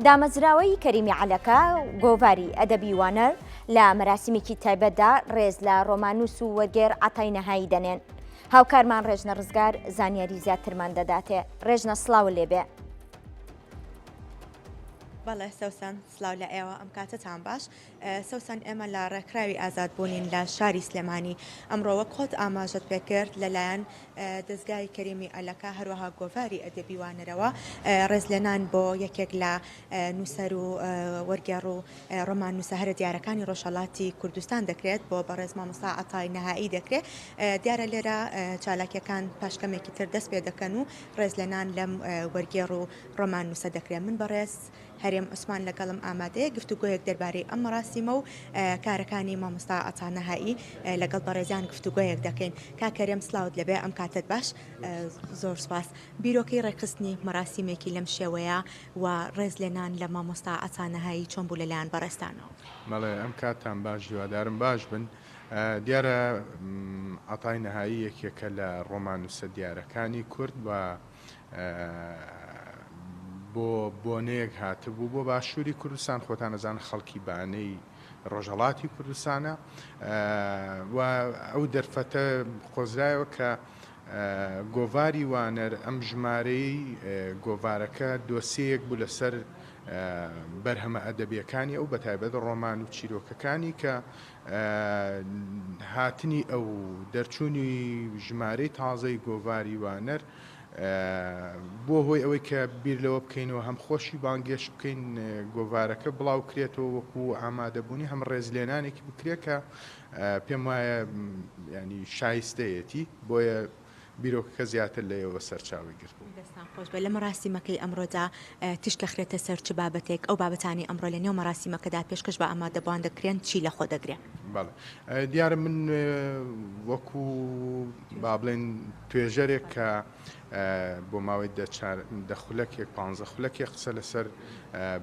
دامەزراوەی کەریمی عەلەکە گۆڤاری ئەدەبی وانەر لە مەراسیمێکی تایبەتدا ڕێز لە ڕۆمانوس و وەرگێڕ عەتای نەهایی دەنێن. هاوکارمان ڕێژنە ڕزگار زانیاری زیاترمان دەداتێ. ڕێژنە سڵاو لێبێ. بەڵێ سەوسان سلااو لە ئێوە ئەم کاتتان باش. سەوسان ئێمە لە ڕێکراوی ئازادبوونین لە شاری سلێمانی ئەمڕۆوە کۆت ئاماژت پێکرد لەلایەن دەستگای کەریمی عەلەکە هەروەها گۆڤاری ئەدەبی وانەرەوە ڕێزلێنان بۆ یەکێک لە نووسەر و وەرگێڕ و ڕۆمان نووسە هەرە دیارەکانی ڕۆژهەڵاتی کوردستان دەکرێت بۆ بەڕێز مامۆستا عەتای نەهایی دەکرێت. دیارە لێرە چالاکیەکان پاشکەمێکی تر دەست پێ دەکەن و ڕێزلێنان لەم وەرگێڕ و ڕۆمان نووسە دەکرێت. من بەڕێز هەرێم عوسمان لەگەڵم ئامادەیە گفتوگۆیەک دەربارەی ئەم مەراسیمە و کارەکانی مامۆستا عەتا نەهایی لەگەڵ بەڕێزان گفتوگۆیەک دەکەین. کاکەرێم سلااوت لەبێ ئەم کاتت باش. زۆر سپاس. بیرۆکەی ڕێکخستنی مەراسیمێکی لەم شێوەیە و ڕێزلێنان لە مامۆستا عەتا نەهایی چۆن بوو لەلایەن بەڕێستانەوە؟ بەڵێ ئەم کاتتان باش، هیوادارم باش بن. دیارە عەتای نەهایی یەکێکە لە ڕۆمانوسە دیارەکانی کورد و بۆ بۆنەیەک هاتبوو بۆ باشووری کوردستان. خۆتان نەزان خەڵکی بانەی ڕۆژهەڵاتی کوردستانە و ئەو دەرفەتە خۆزرایەوە کە گۆڤاری وانەر ئەم ژمارەی گۆڤارەکە دۆسیەک بوو لەسەر بەرهەمە ئەدەبیەکانی ئەو بەتایبەت ڕۆمان و چیرۆکەکانی کە هاتنی ئەو دەرچوونی ژمارەی تازەی گۆڤاری وانەر بۆ هۆی ئەوەی کە بیر لەوە بکەینەوە هەم خۆشی بانگێش بکەین گۆڤارەکە بڵاو کرێتەوە وەکو ئامادەبوونی هەم ڕێزلێنانێکی بکرێت کە پێم وایە ینی شایستەیەتی بۆیە بیرۆکەکە زیاتر لەیەوە سەرچاوی گرت بوو. دەستان خۆش بێ. لە مەراسیمەکەی ئەمڕۆدا تشکە خرێتە سەر چ بابەتێک ئەو بابەتانی ئەمڕۆ لە نێو مەراسیمەکەدا پێشکەش بە ئامادەبووان دەکرێن چی لە خۆ دەگرێت؟ بەڵێ دیارە من وەکو با بڵێن توێژەرێک کە بۆ ماوەی دەخولەکێک 15 خولەکێک قسە لەسەر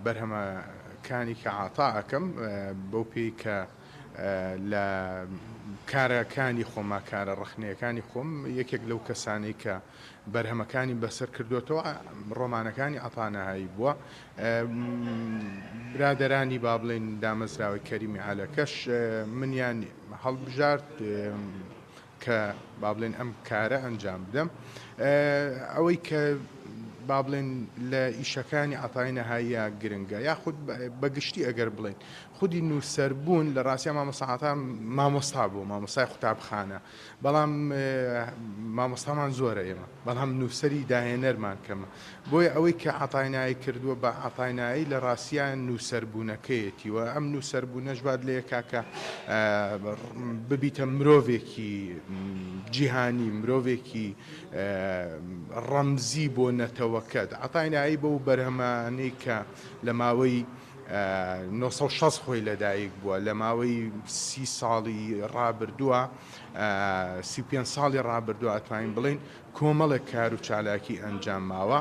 بەرهەمەکانی کە عەتا ئەەکەم بەو پێی کە لە کارەکانی خۆما کارە ڕخنەیەکانی خۆم یەکێک لەو کەسانەی کە بەرهەمەکانی بەسەر کردوێتەوە ڕۆمانەکانی عەتا نەهایی بووە. برادەرانی با بڵێن دامەزراوەی کەریمی عەلەکەش منیان هەڵبژارد کە با بڵێن ئەم کارە ئەنجام بدەم. ئەوەی کە با بڵێن لە ئیشەکانی عەتای نەهاییە گرنگە یاخود بەگشتی ئەگەر بڵێن خودی نووسەربوون لە ڕاستیە مامۆستا عەتا مامۆستا بوو، مامۆستای قوتابخانە، بەڵام مامۆستامان زۆرە ئێمە، بەڵام نووسەری داهێنەرمان کەمە. بۆیە ئەوەی کە عەتای نەهایی کردووە بە عەتای نەهایی لە ڕاستیان نووسەربوونەکەیەتیوە. ئەم نووسەربوونەش باد لە یەکاکە ببیتە مرۆڤێکی جیهانی، مرۆڤێکی ڕەمزی بۆ نەتەوەکەت. عەتای نەهایی بەو بەرهەمانەی کە لە ماوەی 960 خۆی لەدایک بووە، لە ماوەی 30 ساڵی ڕابردووە 35 ساڵی ڕابردووە ئەتوانین بڵێن کۆمەڵێک کار و چالاکی ئەنجام ماوە.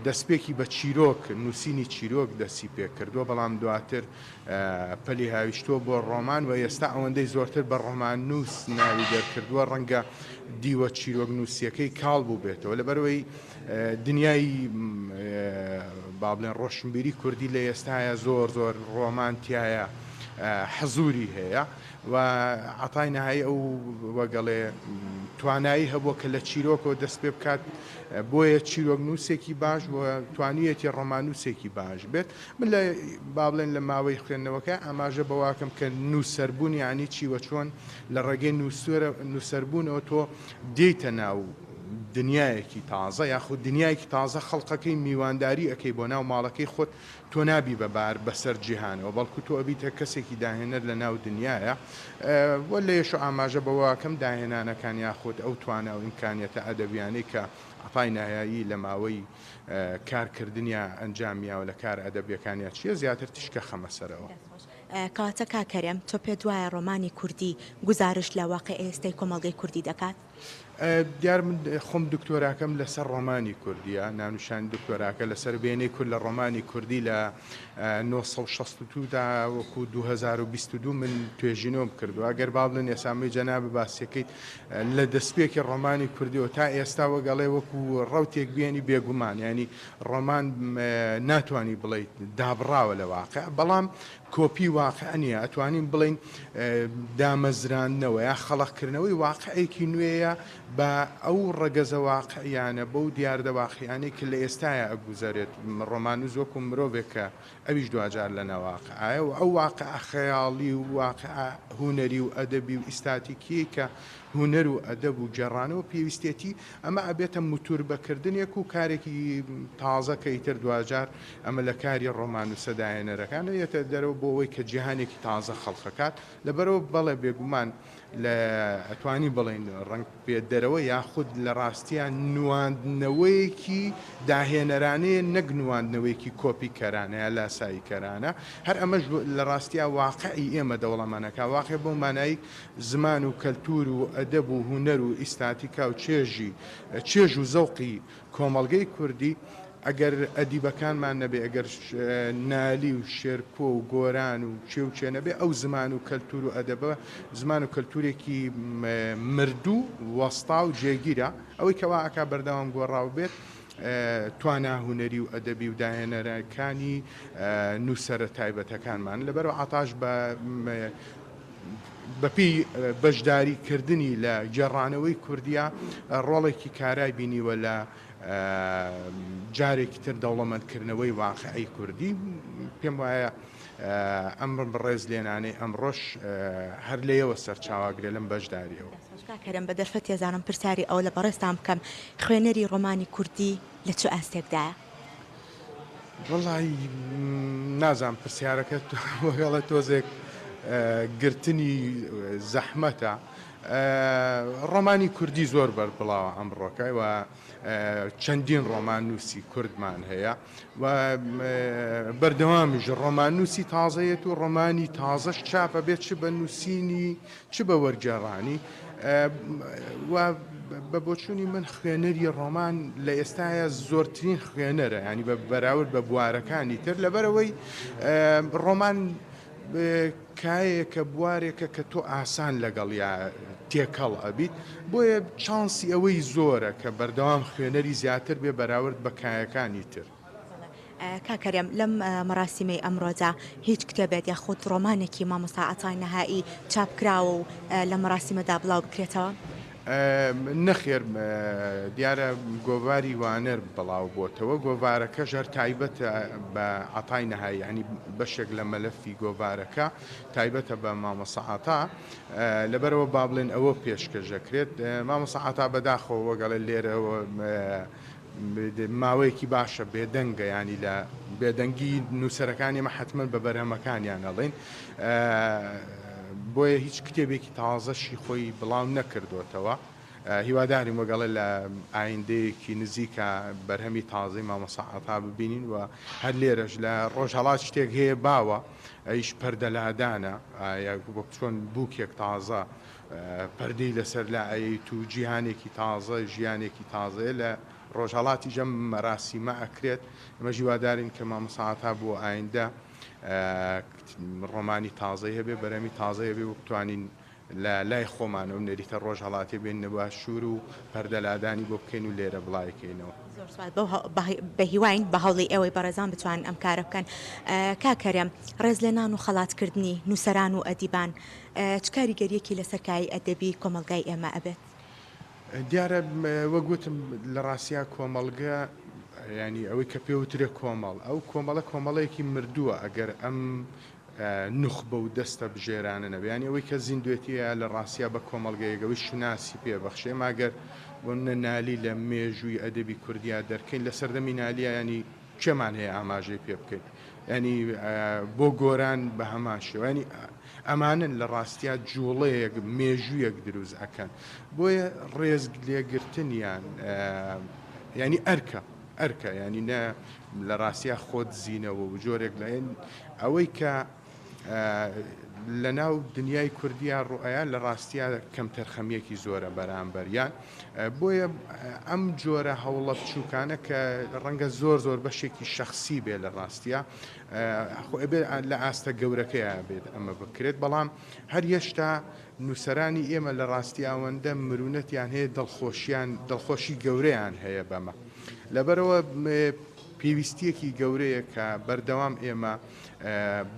دەستپێکی بە چیرۆک، نووسینی چیرۆک دەستی پێ کردووە، بەڵام دواتر پەلی هاویشتووە بۆ ڕۆمان و ئێستا ئەوەندەی زۆرتر بە ڕۆمان نووس ناوی دەرکردووە ڕەنگە دیوە چیرۆک نووسیەکەی کاڵ بوو بێتەوە. لەبەرەوەی دنیای با بڵێن ڕۆشنبیری کوردی لە ئێستاە زۆر ڕۆمانتیایە حەزوری هەیە و عەتای نەهایی ئەو وەگەڵێ توانایی هەبووە کە لە چیرۆکەوە دەست پێ بکات بۆیە چیرۆک نووسێکی باش بۆ توانیەتی ڕۆمان نووسێکی باش بێت. من لە با بڵێن لە ماوەی خوێندنەوەکە ئاماژە بەواکەم کە نووسەربوون یانی چیوە چۆن لە ڕێگەی نووسەربوونەوە تۆ دێیتە ناو دنیایەکی تازە یاخود دنیایەکی تازە خەڵقەکەی میوانداری ئەەکەی بۆ ناو ماڵەکەی خۆت تۆ نابی بەبار بەسەر جیهانەوە بەڵکو تۆ ئەبیتە کەسێکی داهێنەر لە ناو دنیاە. وە لە یەش ئاماژە بەواکەم داهێنانەکان یاخود ئەو توانە و ئیمکانیەتە ئەدەبیانەی کە عەتای نەهایی لە ماوەی کارکردنیا ئەنجامیاوە لە کار ئەدەبیەکانیا چیە زیاتر تشکە خەمە سەرەوە. کاتە کاکەرێم تۆ پێ دوایە ڕۆمانی کوردی گزارش لە واقع ئێستای کۆمەڵگەی کوردی دەکات؟ دیار من خۆم دکتۆراکەم لەسەر ڕۆمانی کوردیە نانوشان دکتۆراکە لەسەر بێنەی کورد لە ڕۆمانی کوردی لە 1962دا وەکو 2022 من توێژینەوەم کردو ئەگەر با بڵێن ئێسامی جەناب باسیەکەیت لە دەستپێکی ڕۆمانی کوردیەوە تا ئێستا وەگەڵێ وەکو ڕەوتێک بێنی بێگومان ینی ڕۆمان ناتوانانی بڵیت دابڕاوە لە واقع بەڵام کۆپی واقع نییە ئەتوانین بڵین دامەزرانەوە یا خەڵقکردنەوەی واقعەیەکی نوێیە بە ئەو ڕەگەزە واقعیانە بەو دیاردە واقعیانەی کە لە ئێستاە ئەگوزارێت ڕۆمانوز وەکو مرۆڤێکە ئەویش دوجار لە ناواقعایە و ئەو واقع خەیاڵی و واقع هوەری و ئەدەبی و ئیستاتیکی کە هوەر و ئەدەب و جێڕانەوە پێویستێتی ئەمە ئەبێتە موتور بەکردنێک و کارێکی تازەکە ئیتر دوجار ئەمە لە کاری ڕۆمانوسە داهێنەرەکانە یەتە دەرەوە بۆ ئەوەی کە جیهانێکی تازە خەڵقەکات لەبەرەوە بەڵێ بێگومان لە ئەتوانی بڵین ڕنگ پێدەرەوە یاخود لە ڕاستیان نواندنەوەیەکی داهێنەرانەیە نەک نواندنەوەیکی کۆپی کەرانەیە لاسایی کەرانە هەر ئەمەش لە ڕاستیا واقعی ئێمە دەوڵەمانەکە واقع بۆ مانایی زمان و کەلتور و ئەدەب و هوەر و ئیستاتیکا و چێژ و زەوقی کۆمەڵگەی کوردی ئەگەر ئەدیبەکانمان نەبێ ئەگەر نالی و شێرکۆ و گۆران و چێ نەبێ ئەو زمان و کەلتور و ئەدەبە زمان و کەلتورێکی مردوو وەستا و جێگیرە ئەوەی کەواکە بەردەوام گۆڕاو بێت توانە هوەری و ئەدەبی و داهێنەرەکانی نووسەرە تایبەتەکانمان لەبەرەوە عاتاش بەپی بەشداریکردنی لە گێڕانەوەی کوردیا ڕۆڵێکی کارای بینیوە لە جارێکی تر دەوڵەمەندکردنەوەی واقعی کوردی پێم وایە ئەم ڕێز لێنانەی ئەمڕۆژ هەر لێەوە سەرچاواگرێ لەم بەشداریەوە کەرم بە دەرفەت ێزانم پرسیاری ئەو لە بەڕێستان بکەم خوێنەری ڕۆمانی کوردی لە چ ئاستێکدایە؟ وەڵی نازانم پرسیارەکە وەگەڵە تۆزێک گرتنی زەحمەتە ڕۆمانی کوردی زۆر بەربڵاوە ئەمڕۆکەی و چەندین ڕۆمان نووسی کوردمان هەیە و بەردەوامیش ڕۆمان نووسی تازەیەت و ڕۆمانی تازەش چاپە بێت چ بە نووسینی چ بە وەرگێڕانی و بە بۆچوونی من خوێنەری ڕۆمان لە ئێستاە زۆرترین خوێنەرە ینی بە بەراورد بە بوارەکانی تر لەبەرەوەی ڕۆمان کایەکە بوارێکە کە تۆ ئاسان لەگەڵ یا تێکەڵ ئەبیت بۆیە چانسی ئەوەی زۆرە کە بەردەوام خوێنەری زیاتر بێ بەراورد بە کایەکانی تر. کاکەرێم لەم مەراسیمەی ئەمڕۆدا هیچ کتێبێت یا خۆت ڕۆمانێکی مامۆستا عەتای نەهایی چاپکراوە و لە مەراسیمەدا بڵاو بکرێتەوە؟ نەخێر دیارە گۆڤاری وانەر بڵاو بۆتەوە گۆڤارەکە ژەر تایبەتە بە عەتای نەهایی ینی بەشێک لە مەلەفی گۆڤارەکە تایبەتە بە مامۆستا عەتا لەبەرەوە با بڵێن ئەوە پێشکەشەکرێت مامۆستا عەتا بەداخەوە وەگەڵێ لێرەوە ماوەیەکی باشە بێدەنگە ینی لە بێدەنگی نووسەرەکانی مە حتمما بە بەرهەمەکانیان ئەڵێن بۆیە هیچ کتێبێکی تازەشی خۆی بڵاو نەکردوێتەوە هیواداریم وەگەڵێ لە ئایندەیەکی نزیکە بەرهەمی تازەی مامۆستا عەتا ببینین و هەر لێرەش لە ڕۆژهەڵات شتێک هەیە باوە ئەیش پەردەلادانە بۆ چۆن بووکێک تازە پەردەی لەسەر لە ئەیت و جیهانێکی تازە ژیانێکی تازەیە لە ڕۆژهەڵاتی جەم مەراسیمە ئەکرێت ئەمە هیوادارین کە مامۆستا عەتا بۆ ئایندە ڕۆمانی تازەی هەبێ بەرەمی تازەی هەبێ و بتوانین لە لای خۆمانە و نەریتە ڕۆژهەڵاتی بێن نەبووە شوور و پەردەلادانی بۆ بکەین و لێرە بڵایکەینەوە. بە هیواین بە هەوڵی ئێوەی بەڕێزان بتوان ئەم کارە بکەن. کاکەرێم ڕێز لە نان و خەڵاتکردنی نووسەران و ئەدیبان چ کاریگەریەکی لەسەر ئەدەبی کۆمەلگای ئێمە ئەبێت؟ دیارە وەگوتم لە ڕاستیا کۆمەلگە ینی ئەوەی کە پێوترێ کۆمەڵ ئەو کۆمەڵە کۆمەڵەیەکی مردووە ئەگەر ئەم نخبە و دەستە بژێرانە نەبیانی ئەوەی کە زیندوێتیە لە ڕاستیا بە کۆمەلگەیەگەوەی شناسی پێبەخشێ ماگەر بۆنە نالی لە مێژووی ئەدەبی کوردیا دەرکەین لە سەردەمی نالیە ینی چێمان هەیە ئاماژەی پێ بکەین ینی بۆ گۆران بە هەمان شێوانی ئەمانن لە ڕاستیا جوڵەیەک مێژوویەک دروست ئەکەن بۆیە ڕێز لێگرتنیان ینی ئەرکە ینی نە لە ڕاستیا خۆت زیینەوە و جۆرێک لەێن ئەوەی کە لە ناو دنیای کوردیان ڕوئیان لە ڕاستیە کەم تەرخەمیەکی زۆرە بەرامبەریان بۆیە ئەم جۆرە هەوڵە بچووکانە کە ڕەنگە زۆر بەشێکی شەخسی بێ لە ڕاستیە لە ئاستە گەورەکەیە بێت ئەمە بکرێت بەڵام هەر هێشتا نووسەرانی ئێمە لە ڕاستی ئەوەندە مرونەتیان هەیە دڵخۆشی گەورەیان هەیە بەمە لەبەرەوە پێویستیەکی گەورەیە کە بەردەوام ئێمە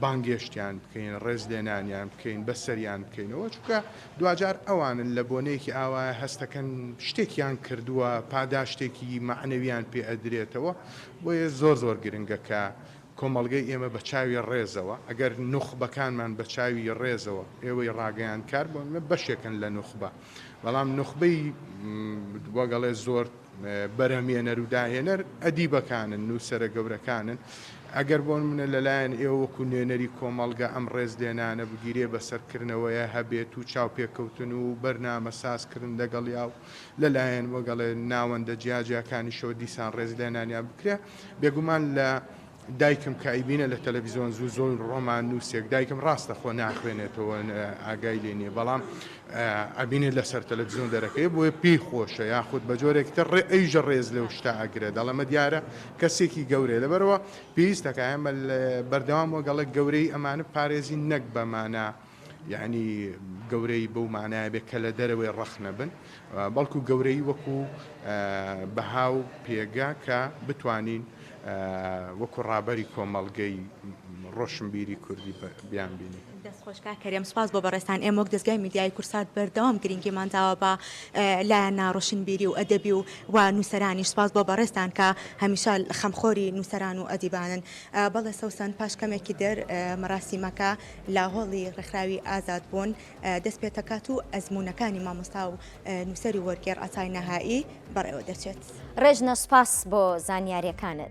بانگێشتیان بکەین ڕێز لێنانیان بکەین بەسەریان بکەینەوە چونکە دوجار ئەوانن لە بۆنەیەکی ئاوایە هەستەکەن شتێکیان کردووە پاداشتێکی معنەویان پێ ئەدرێتەوە بۆیە زۆر گرنگە کە کۆمەڵگەی ئێمە بە چاوی ڕێزەوە ئەگەر نوخبەکانمان بە چاوی ڕێزەوە ئێوەی ڕاگەیان کار بۆ بەشێکن لە نوخبە بەڵام نوخبەی وەگەڵێ زۆر بەرهەمێنەر و داهێنەر ئەدیبەکانن نووسەرە گەورەکانن ئەگەر بۆن منە لەلایەن ئێوە وەکو نوێنەری کۆمەڵگە ئەم ڕێز لێنانە بگیرێ بەسەرکردنەوەیە هەبێت و چاوپێکەوتن و بەرنامە سازکردن لەگەڵ یا و لەلایەن وەگەڵێ ناوەندە جیاجیەکانی شەوە دیسان ڕێز لێنانیان بکرێ بێگومان لە دایکم کە ئەیبینە لە تەلەڤیزیۆن زۆر ڕۆمان نووسێک دایکم ڕاستە خۆ ناخوێنێتەوە ئاگای لێ نییە بەڵام ئەبینێت لەسەر تەلەڤیزیۆن دەرەکەی بۆیە پێی خۆشە یاخود بە جۆرێکتر ئەیژە ڕێز لەو شتا ئەگرێ دەڵەمە دیارە کەسێکی گەورەیە لەبەرەوە پێویستەکە ئەمە بەردەوام وەگەڵک گەورەی ئەمانە پارێزی نەک بەمانە یعنی گەورەی بەو مانایە بێت کە لە دەرەوەی ڕەخنە بن بەڵکو گەورەی وەکو بەهاو پێگا کە بتوانین وەکو ڕابەری کۆمەڵگەی ڕۆشنبیری کوردی بیان بینی. دەستخۆشکا کەرێم سپاس بۆ بەڕێستان ئێمە وەک دەستگای میدیای کورسات بەردەوام گرنگیمان داوە بە لایەنە ڕۆشنبیری و ئەدەبی و نووسەرانی سپاس بۆ بەڕێستان کە هەمیشە خەمخۆری نووسەران و ئەدیبانن بەڵێ سەوسن پاش کەمێکی دەر مەراسیمەکە لە هۆڵی ڕێکخراوی ئازاد بوون دەست پێتەکات و ئەزمونونەکانی مامۆستا و نووسەری وەرگێڕ ئەتای نەهایی بەڕێوە دەچێت ڕێژنە سپاس بۆ زانیاریەکانت.